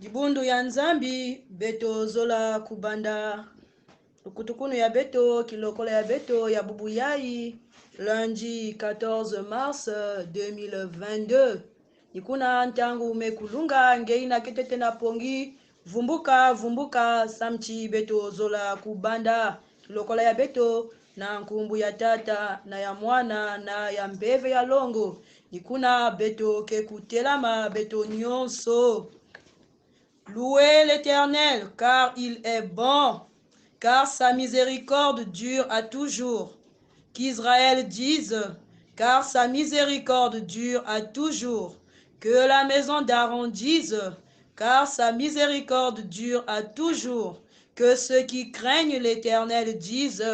Dibundu ya nzambi beto zola kubanda ukutukunu ya beto kilokola ya beto ya bubuyai lundi 14 mars 2022 nikuna ntangu mekulunga ngeina ketete na pongi vumbuka samchi beto zola kubanda kilokola ya beto na nkumbu ya tata na ya mwana na ya mbeve ya longo nikuna beto kekutelama beto nyonso. Louez l'Éternel, car il est bon, car sa miséricorde dure à toujours. Qu'Israël dise, car sa miséricorde dure à toujours. Que la maison d'Aaron dise, car sa miséricorde dure à toujours. Que ceux qui craignent l'Éternel disent,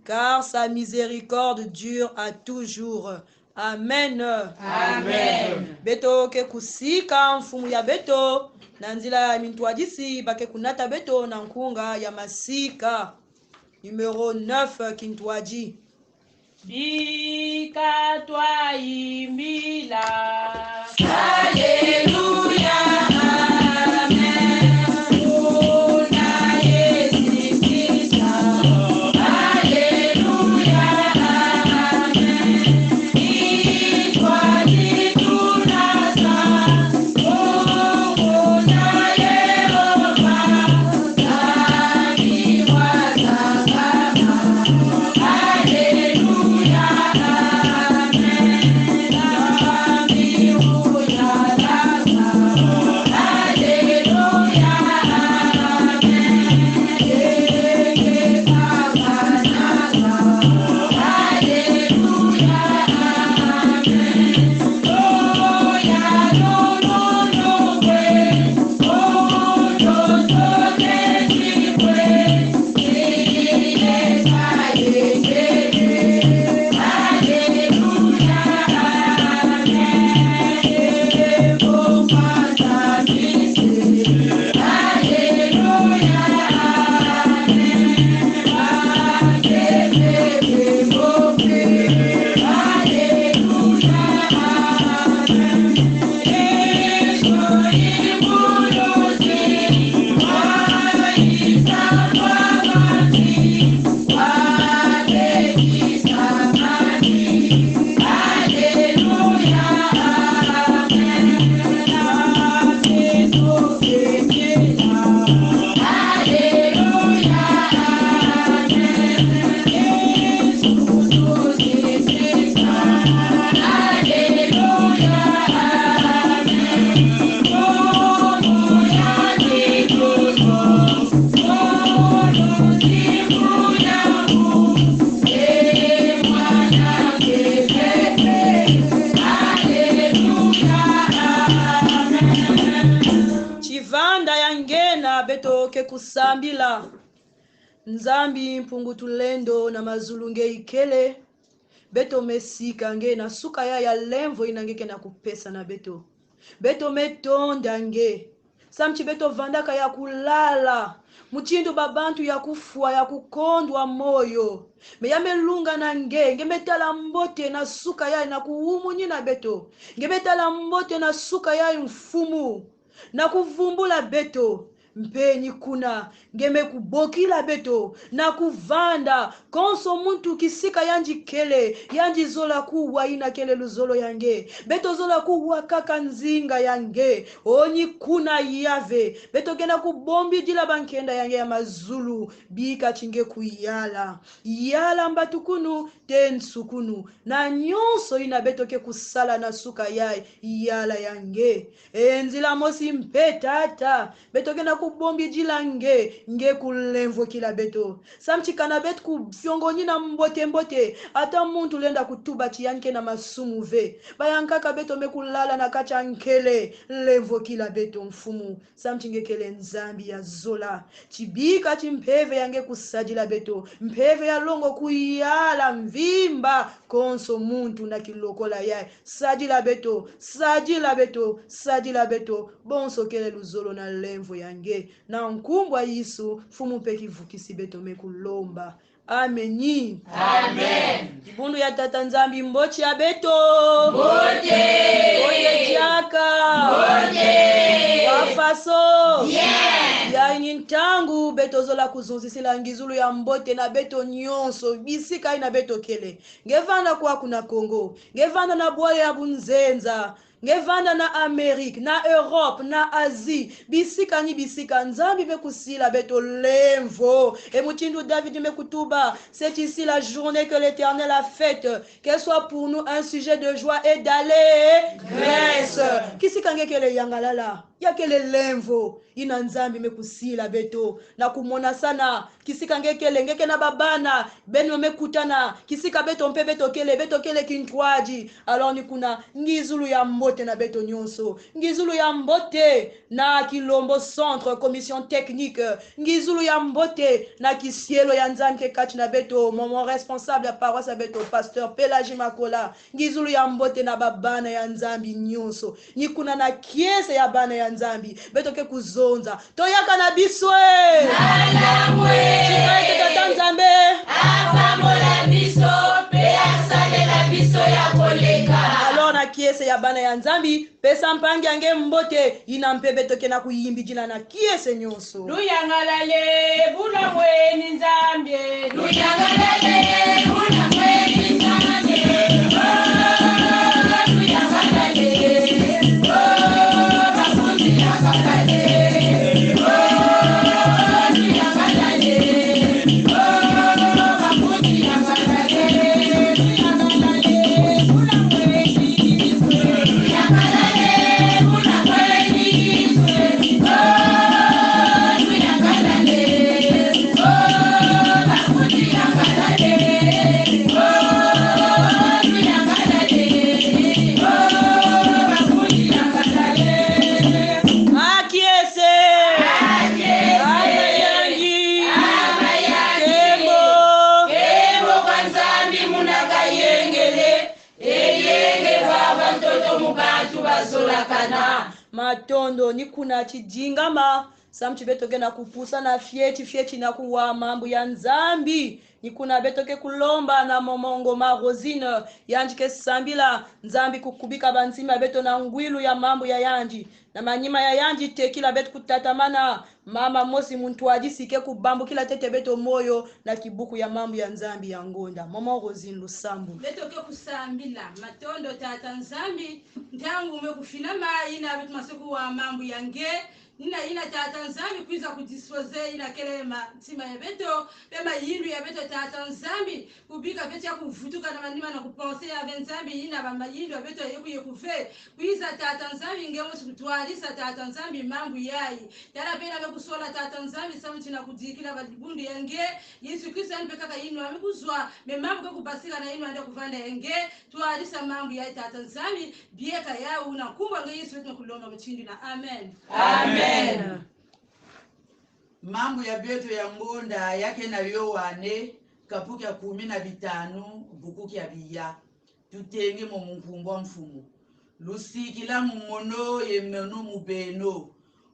car sa miséricorde dure à toujours. Amen. Amen. Beto ke kusika mfumu ya beto na nzila ya mintwadisi bake kunata beto na nkunga ya masika. Numero 9 kintwaji. Bika twayimbila. Haleluya. Beto ke kusambila nzambi mpungu tulendo na mazulunge ikele beto mesika nge na suka ya lemvo inangeke na kupesa na beto metonda nge samchi beto vandaka ya kulala muchindu babantu ya kufua ya kukondwa moyo meyame lunga na nge metala mbote na suka ya na kuumunyi na beto metala mbote na suka ya mfumu na kuvumbula beto mpenyi kuna ngeme kubokila beto na kuvanda konso muntu kisika yanji kele yanji zola kuwa ina kele luzolo yange beto zola kuwa kaka nzinga yange onyi kuna yave beto gena kubombi dila bankenda yange ya mazulu bika chinge kuyala yala mbatukunu ten sukunu na nyonso ina beto ke kusala na suka yai yala yange enzila mosi mpetata beto gena kubombi jilange nge kulemvo kila beto samchikana betu kufyongoni na mbote ata muntu lenda kutuba chiyanke na masumu ve bayankaka beto mekulala na kacha nkele levo kila beto mfumu samchinge kele nzambi ya zola chibika chimpeve yange kusajila beto mpeve ya longo kuyala mvimba konso muntu na kilokola yae sajila beto bonso kele luzolo na levo yange na nkumbwa yisu fumu peki vukisi beto mekulomba ameni. Amen. Ibundu ya tata nzambi mbochi ya beto Mboche jaka Mboche wafa baso Yes. ya nyintangu beto zola kuzunzisila ngizulu ya mbote na beto nyonso bisika ina beto kele ngevanda kwa kuna Kongo ngevanda na bwale ya bunzenza ngevanda na Amerique na Europe na Asie bisika ni bisika nzambi bekusila beto lemvo et mutindu David mekutuba c'est ici la journée que l'Éternel a faite qu'elle soit pour nous un sujet de joie et d'allégresse kisika ngekele yangalala yakele lemvo ina nzambi mekusila beto na kumona sana kisika ngeke na babana beno mekutana kisika beto mpe beto kele kintwaji alors ni kuna ngizulu ya mbote na beto nyonso ngizulu ya mbote na Kilombo centre commission technique ngizulu ya mbote na kisielo ya nzambi kati na beto mon responsable ya paroisse beto pasteur Pelagie Makola ngizulu ya mbote na babana ya nzambi nyonso ni kuna na kiese ya bana ya nzambi beto ke kuzonza toyaka na biso Alamwe. tata nzambe Apamola biso pe asalela biso ya koleka. alors na kiese ya bana ya nzambi pesa mpangi ange mbote ina mpe beto ke na kuyimbi jina na kiese nyonso Luyangalale buna mweni nzambye. Luyangalale buna mweni nzambye. Oh, luyangalale. Oh, bafundi yangalale. Oh, luyangalale. Oh, bafundi yangalale. Luyangalale buna mweni nzambye. Luyangalale buna mweni nzambye. Oh, luyangalale. Oh, bafundi yangalale. Oh, luyangalale. Oh, bafundi yangalale. akiese amayangi tembo Kemo kwa nzambi munakayengele. Eyenge baba mtoto mubatu basolakana. matondo ni kuna chijingama samchi betoke na kupusa na fieti na kuwa mambo ya nzambi ni kuna betoke kulomba na momongo ma Rosine yanjike sambila nzambi kukubika banzima beto na ngwilu ya mambo ya yanji na manyima ya yanji tekila beto kutatamana mama mosi muntu adisike kubambu kila tete beto moyo na kibuku ya mambo ya nzambi ya ngonda momo Rosine Lusambu betoke kusambila matondo tata nzambi ntangu umekufina ina betu masiku wa mambo yange ina tata nzambi kuiza kudispose ina kelema tima ya beto pema yindu ya beto tata nzambi kubika beto ya kuvutuka na manima na kupense ya nzambi ina bamba yindu ya beto yekuye kufe kuiza tata nzambi ngemo sikutwalisa tata nzambi mambo yayi tala pena bekusola tata nzambi samuti na kudikila badibundu yange Yesu Kristo anipeka yinu amikuzwa me mambo kubasika na yinu ande kuvanda yange twalisa mambo yayi tata nzambi bieka yao na kumba nge Yesu wetu kulomba mchindi na amen. Amen. Mambo ya beto ya ngonda yake na Yohane kapuki ya 15 bukuki ya biya tutenge mu mkumbo mfumu lusikila mumono yemeno mubeno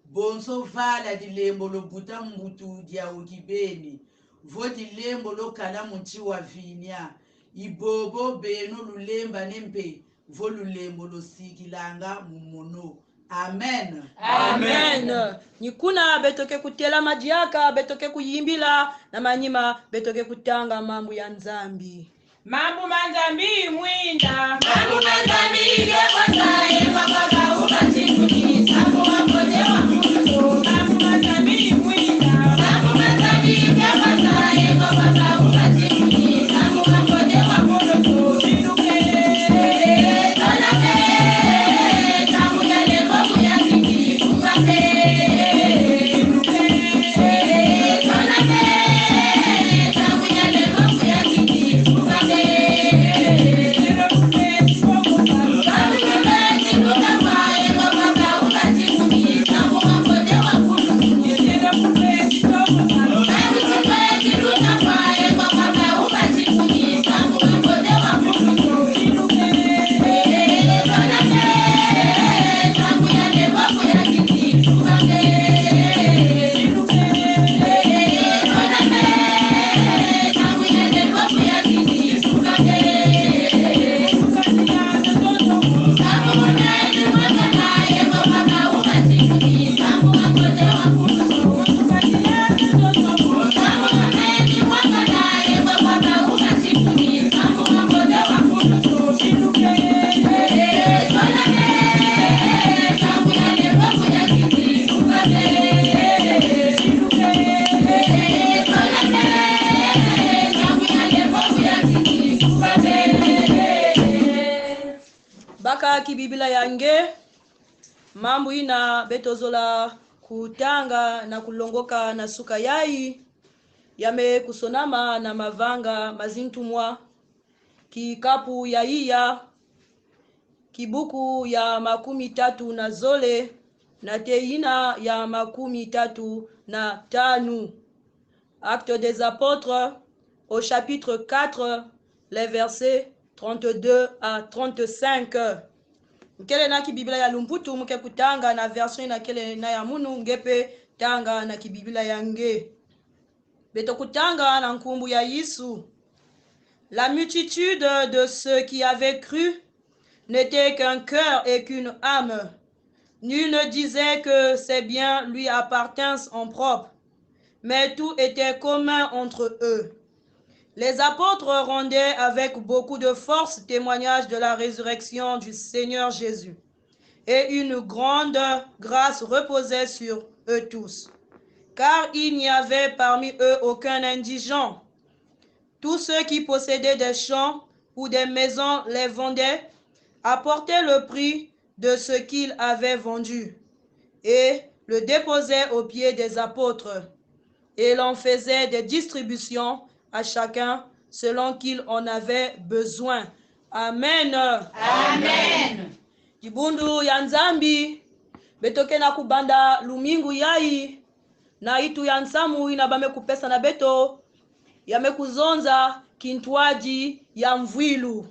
bonso vala dilembo lobuta mbutu dia ukibeni vodi lembo lokala muti wa vinya ibobo beno lulemba nempe volulembo losikilanga mumono. Amen. Amen. Nikuna betoke kutela majiaka, betoke kuyimbila na manyima betoke kutanga mambo ya nzambi. Mambo manzambi mwinda. Mambo manzambi ya kwasaye wakaka ukatifuki sabu wakote wa mungu. Mambo manzambi mwinda. Mambo manzambi ya kwasaye wakaka ukatifuki sabu wakote wa mungu. Sinukele. Bye. na kibibila yange mambo ina betozola kutanga na kulongoka na suka yai yame kusonama na mavanga mazintumwa kikapu ya iya kibuku ya 30 na zole na teina ya 35. Actes des apôtres au chapitre 4 les versets 32 à 35. Nkele na kibibila ya lumputu mke kutanga na version na kele na ya munu ngepe tanga na kibibila yange. Beto kutanga na nkumbu ya Yesu. La multitude de ceux qui avaient cru n'était qu'un cœur et qu'une âme. Nul ne disait que ses biens lui appartinssent en propre, mais tout était commun entre eux. Les apôtres rendaient avec beaucoup de force témoignage de la résurrection du Seigneur Jésus, et une grande grâce reposait sur eux tous, car il n'y avait parmi eux aucun indigent. Tous ceux qui possédaient des champs ou des maisons les vendaient, apportaient le prix de ce qu'ils avaient vendu, et le déposaient aux pieds des apôtres, et l'on faisait des distributions à chacun selon qu'il en avait besoin. Amen. Amen. Jibundu ya nzambi betoke na kubanda lumingu yai na itu ya nsamu inabame kupesa na beto yame kuzonza kintwaji ya mvwilu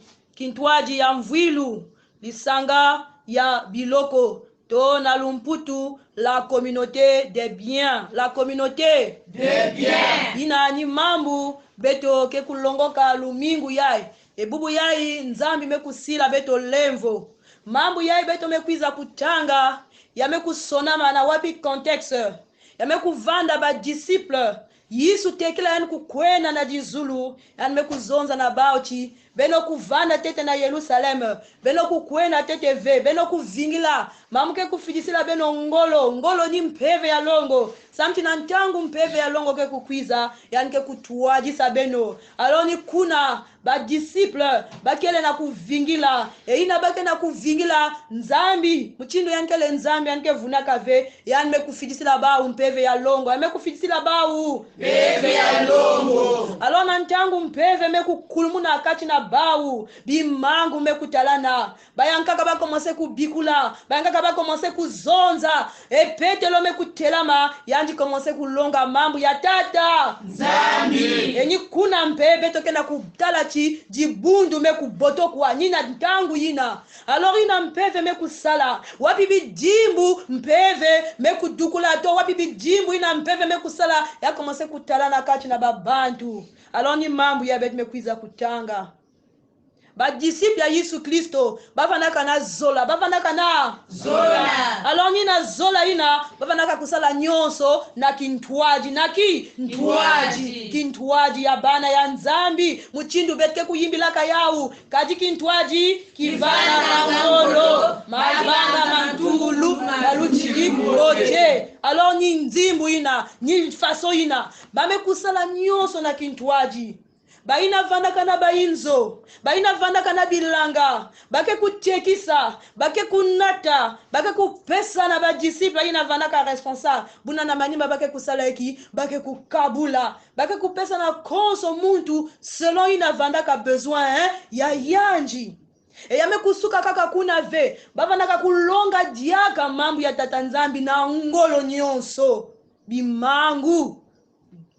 lisanga ya biloko to na lumputu la communauté des biens, la communauté des biens. Ina ni mambu beto ke kulongoka lumingu yai ebubu yai nzambi mekusila beto lemvo mambu yai beto mekwiza kutanga yamekusonama na wapi contexte yamekuvanda ba disciple Yesu tekela yani kukwena na jizulu yani mekuzonza na bauchi beno kuvanda tete na Yerusalem beno kukwena tete ve beno kuvingila mamuke kufidisila beno ngolo ni mpeve ya longo samti na ntangu mpeve ya longo ke kukwiza yani ke kutuajisa beno aloni kuna ba disciple bakele na kuvingila ina bake na kuvingila nzambi mchindo yankele nzambi yanke vunaka ve yani mekufidisila bau mpeve ya longo amekufidisila bau mpeve ya longo alona ntangu mpeve mekukulumuna akati na bau bimangu mekutalana bayankaka bakomose kubikula bayankaka bakomose kuzonza epetelo mekutelama yanji komose kulonga mambu ya tata nzambi enyi kuna mpebe tokena kubtala chi jibundu mekuboto kwa nina ntangu yina alors ina mpeve mekusala wapi bidimbu mpeve mekudukula to wapi bidimbu ina mpeve mekusala yakomose kutalana kati na babantu alors ni mambu ya bet mekwiza kutanga ba disciple ya Yesu Kristo bavanaka na zola bavanaka na zola alors ni na zola ina bavanaka kusala nyonso na kintwaji na kintwaji ya bana ya nzambi muchindu betke kuyimbilaka yau kaji kintwaji kivana na ngolo mabanga mantungulu na luchili loche alors ni nzimbu ina ni faso ina bamekusala nyonso na kintwaji baina vandaka na bainzo baina vandaka na bilanga bake kutekisa bake kunata bake kupesa na ba disciple ina vandaka responsable buna na manima bake kusala eki bake kukabula bake kupesa na konso muntu selon ina vandaka besoin ya yanji yame kusuka kaka kuna ve bavanaka kulonga diaka mambu ya tata nzambi na ngolo nyonso bimangu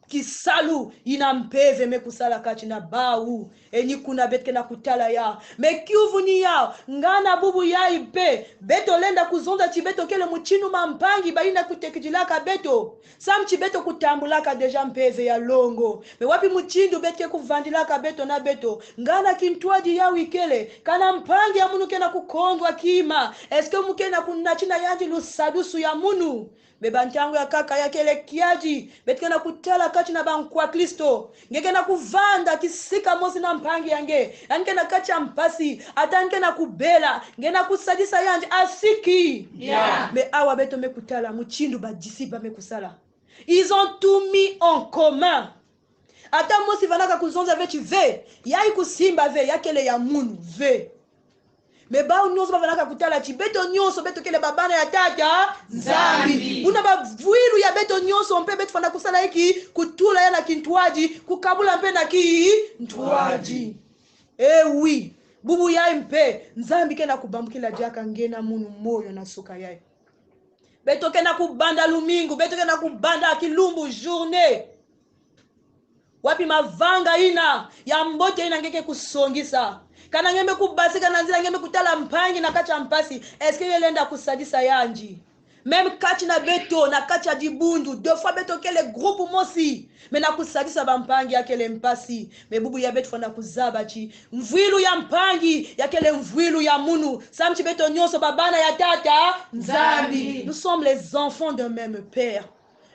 kisalu ina mpeve mekusala kati na bau enyi kuna betke na kutala ya mekiuvu ni ya ngana bubu ya ipe beto lenda kuzonda chibeto kele muchinu mampangi baina kutekijilaka beto sam chibeto kutambulaka deja mpeve ya longo me wapi muchindu betke kuvandilaka beto na beto ngana kintwaji ya wikele kana mpangi ya munu kena kukondwa kima eske mukena kunachina yanji lusadusu ya munu bebantangu ya kaka ya kele kiaji betkena kutala kati na bankwa Kristo ngekena kuvanda kisika mosi na mpangi yange yankena kacha mpasi atankena kubela ngena kusadisa yanji asiki me awa beto mekutala muchindu ba disciple mekusala ils ont tout mis en commun ata mosi vanaka kuzonza vechi ve yai kusimba ve yakele ya munu ve me ba nyonso bavanaka kutala chi beto nyonso beto kele babana ya tata nzambi buna bavwilu ya beto nyonso mpe beto fana kusala iki kutula ya na kintwaji kukabula mpe na ki ntwaji oui bubu ya mpe nzambi kena kubambukila jaka ngena munu moyo na suka yae beto kena kubanda lumingu beto kena kubanda kilumbu journée wapi mavanga ina ya mbote ina ngeke kusongisa kana ngembe kubasika na nzila ngembe kutala mpangi na kacha mpasi eske yelenda kusadisa yanji même kati na beto na kati ya dibundu deux fois beto kele groupe mosi me na kusadisa bampangi ya kele mpasi me bubu ya beto fana kuzaba chi mvwilu ya mpangi ya kele mvwilu ya munu samchi beto nyonso babana ya tata nzambi. Nous sommes les enfants d'un même père.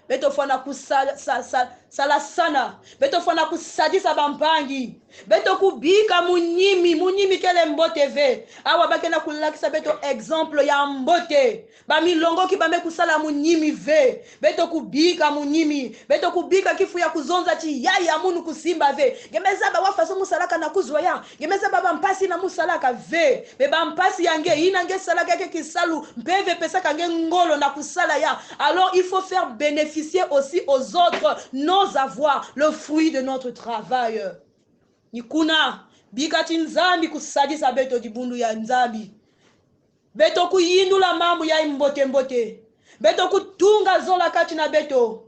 Beto fana kusala sana beto fana kusadisa bampangi beto kubika munyimi kele mbote ve awa bakena kulakisa beto exemple ya mbote bamilongo ki bame kusala munyimi ve beto kubika munyimi beto kubika kifu ya kuzonza chi ya munu kusimba ve gemeza ba wafaso musalaka na kuzwaya gemeza baba mpasi na musalaka ve be bampasi yange inange salaka ke kisalu mpeve pesa kange ngolo na kusala ya. Alors il faut faire bénéficier aussi aux autres nos avoirs, le fruit de notre travail. Nikuna bikati nzambi kusadisa beto dibundu ya nzambi beto kuyindula mambo ya mbote beto kutunga zola kati na beto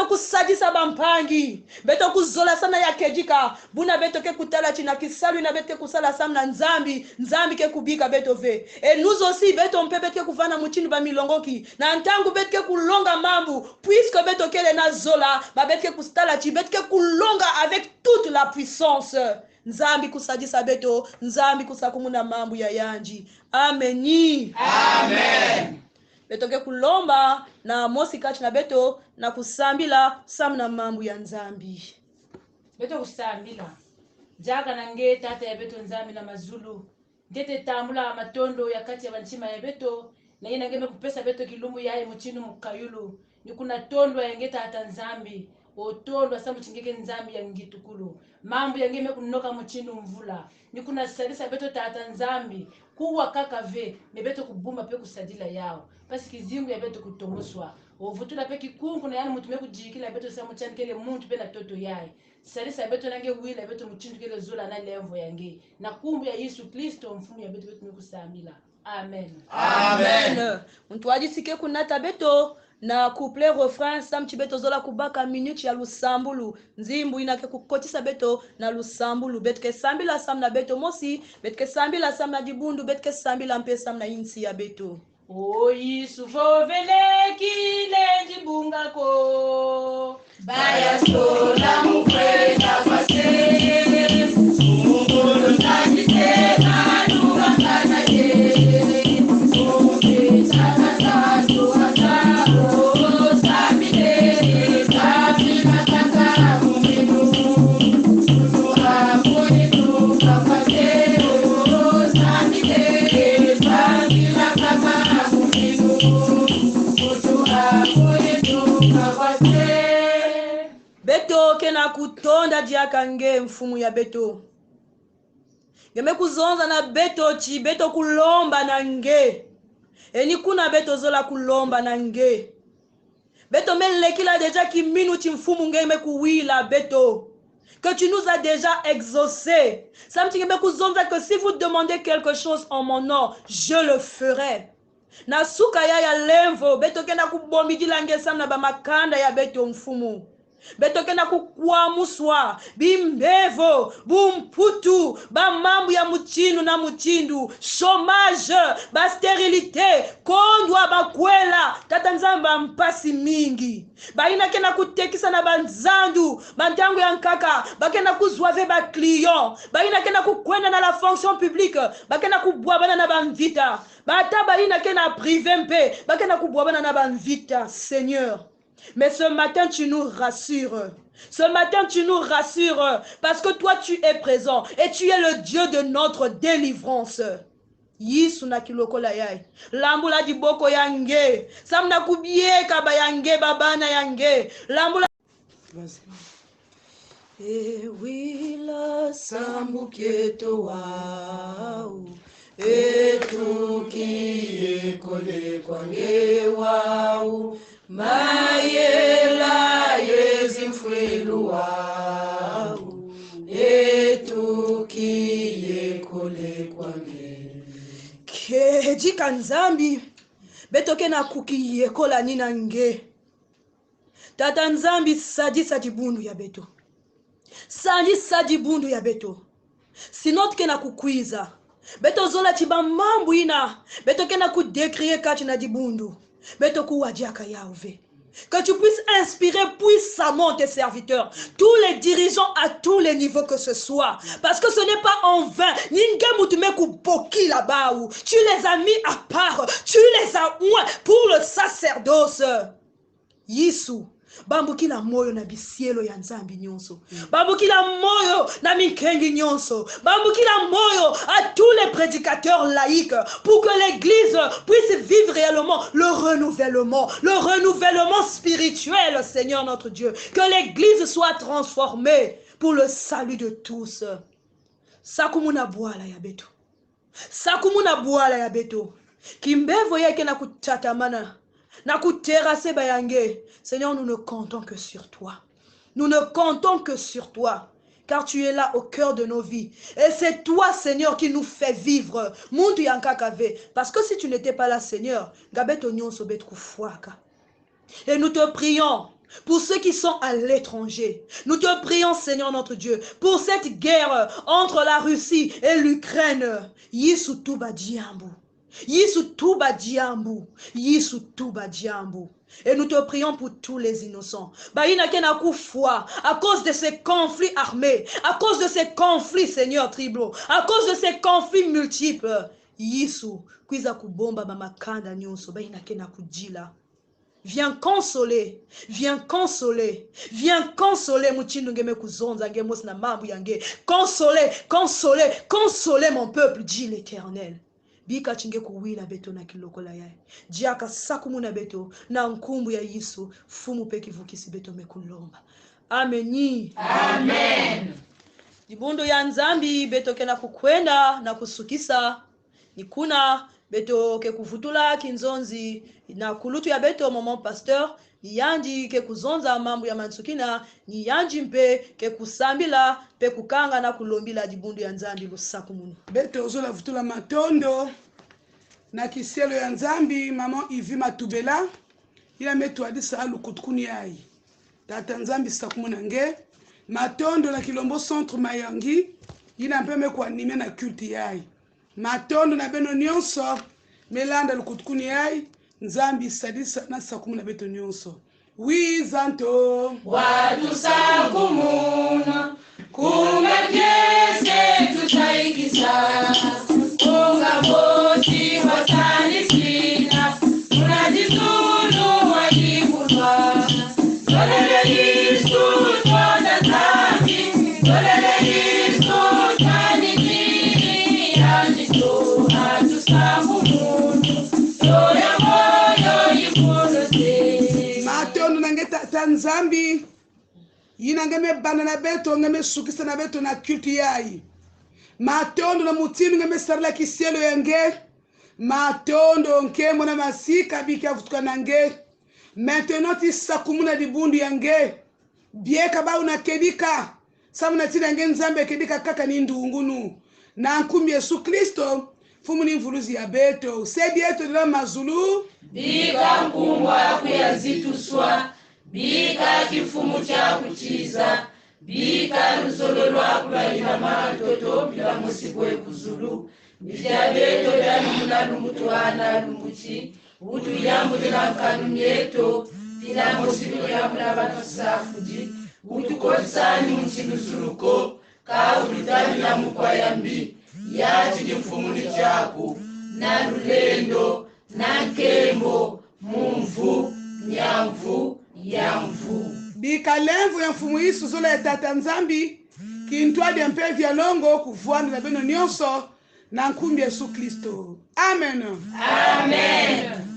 kusadisa bampangi beto kuzola sana ya kejika buna beto ke kutala china kisalu na beto kusala samna nzambi ke kubika beto ve et nous aussi beto mpe beto ke kuvana muchini ba milongoki na ntangu beto ke kulonga mambu puisque beto ke na zola ba beto ke kustala chi beto ke kulonga avec toute la puissance nzambi kusadisa beto nzambi kusakumuna mambu ya yanji amen. Beto ke kulomba na mosi kati na beto na kusambila samna mambu ya nzambi beto kusambila jaga na nge tata ya beto nzambi na mazulu ndete tambula matondo ya kati ya banchima ya beto na ina ngeme kupesa beto kilumbu yae muchinu mukayulu ni kuna tondo ya nge tata nzambi otondo asamu chingeke nzambi ya ngitukulu mambu ya ngeme kunoka muchinu mvula ni kuna sadisa beto tata nzambi kuwa kaka ve mebeto kubumba pe kusadila yao pasi kizingu ya beto kutongoswa ovutula pe kikungu na yani mutume kujikila beto sa muchani kele muntu pe na toto yae sadisa beto nange wila beto muchindu kele zula na levo yange na kumbu ya Yesu Kristo mfumu ya beto mekusambila amen. Muntu ajisike kunata beto na couple refrain samchi beto zola kubaka minute ya lusambulu nzimbu inake kukotisa beto na lusambulu betke sambila samna beto mosi betke sambila samna dibundu betke sambila mpe samna insi ya beto o Yesu vovele kile jibunga ko baya sola mukweza fase mungolo tajite na nukakana ye beto kena kutonda diaka nge mfumu ya beto ngeme kuzonza na beto chi beto kulomba na nge eni kuna beto zola kulomba na nge beto melekila deja kiminu chi mfumu nge me kuwila beto que tu nous as déjà exaucé. Samti ngeme kuzonza que si vous demandez quelque chose en mon nom, je le ferai. Na suka ya lemvo beto kena kubombidila nge samna ba makanda ya beto mfumu beto kena kukwamuswa bimbevo bumputu bamambu ya muchindu na muchindu chômage ba stérilité kondwa bakwela tata nzamba mpasi mingi baina kena kutekisa na banzandu bantangu ya nkaka bakena kuzwave ba client baina kena kukwenda na la fonction publique bakena kubwabana na banvita bata baina kena privé mpe bakena kubwabana na banvita. Seigneur, mais ce matin, tu nous rassures. Ce matin, tu nous rassures parce que toi, tu es présent et tu es le Dieu de notre délivrance. Yisu na kiloko la yai. Lambula di boko yange. Samna kubie kaba yange babana yange. Lambula. E wila sambu keto wao. etukie kole kwange wau mayela yezimfwelu wau etukie kole kwange kejika nzambi betoke na kuki yekola nina nge tata nzambi sadisa dibundu ya beto sadisa dibundu ya beto sinotke na kukwiza beto zola chiba mambu ina beto kena kudekriye kati na dibundu beto kuwadiaka yauve. Que tu puisses inspirer puissamment tes serviteurs, tous les dirigeants à tous les niveaux que ce soit. Parce que ce n'est pas en vain. Tu les as mis à part. Tu les as oints pour le sacerdoce. Yesu. Bambukila moyo na bisielo ya nzambi nyonso. Bambukila moyo na mikengi nyonso. Bambukila moyo à tous les prédicateurs laïcs pour que l'église puisse vivre réellement le renouvellement spirituel, Seigneur notre Dieu. Que l'église soit transformée pour le salut de tous. Sakumuna bwala ya beto. Sakumuna bwala ya beto. Kimbevo yake na kutatamana. Seigneur, nous ne comptons que sur toi. Nous ne comptons que sur toi. Car tu es là au cœur de nos vies. Et c'est toi, Seigneur, qui nous fait vivre. Parce que si tu n'étais pas là, Seigneur, et nous te prions pour ceux qui sont à l'étranger. Nous te prions, Seigneur notre Dieu, pour cette guerre entre la Russie et l'Ukraine. Yesu tuba diambu. Yesu tuba diambu. Yesu tuba diambu. Et nous te prions pour tous les innocents. À cause de ces conflits armés, à cause de ces conflits, Seigneur tribaux, à cause de ces conflits multiples. Yesu, kwiza kubomba mamakanda nyonso baina kena kujila. Viens consoler muchindu ngeme kuzonza ngemos na mambu yange. Consoler mon peuple, dit l'Éternel. Bika chinge kuwila beto na kilokola yae. Jiaka sakumuna beto na nkumbu ya Yesu fumu peki vukisi beto mekulomba. Ameni. Amen. Dibundu ya nzambi beto kena kukwenda na kusukisa. Nikuna beto ke kuvutula kinzonzi na kulutu ya beto maman pasteur. Niyanji ke kuzonza mambu ya mansukina. Niyanji mpe ke kusambila pe kukanga na kulombila dibundu ya nzambi lusaku munu. Beto ozola vutula matondo na kisielo ya nzambi maman Ivi Matubela ila metu adisa alu kutukuni yai tata nzambi sakumuna nge matondo na Kilombo centre Mayangi ila mpeme kwa anime na culte yai matondo na beno nyonso melanda lukutukuni yai nzambi sadisa na sakumuna beto nyonso wizanto watu sakumuna kumagese tutaikisa unga boti wasanisina unajizulu wakifutwa zolele Yesu twanda zami zolele Yesu tanikini yanjiso hatusakumunu yoya moyo yifunose matondo nangeta tanzambi yina ngeme bana na beto ngeme sukisa na beto na culte yai matondo na mutinu ngeme sarla kisielo yange matondo nkemo na masika bika futuka nange maintenant ti sakumuna dibundu yange bieka ba una kedika samuna tina nge nzambe kedika kaka ni ndungunu na nkumbi Yesu Kristo fumuni mvuluzi ya beto sedi yetu na mazulu bika nkumbwa kuyazituswa bika kifumu cha kuchiza bika luzolo lwakulahila matoto bila musikwe kuzulu bijabeto dani muna lumutwana lumuchi utu yambu dina mkanu myeto bila musiku yambu na batusafuji utu kosani mchinusuluko kaulitani na mukwa yambi yachi kimfumuni chaku na lulendo na nkembo mumvu nyamvu yamvu bika lenvu ya mfumu Yesu zola ya tata nzambi kintwadi ya mpe vya longo kufuana na beno nyonso na nkumbi Yesu Kristo. Amen. Amen.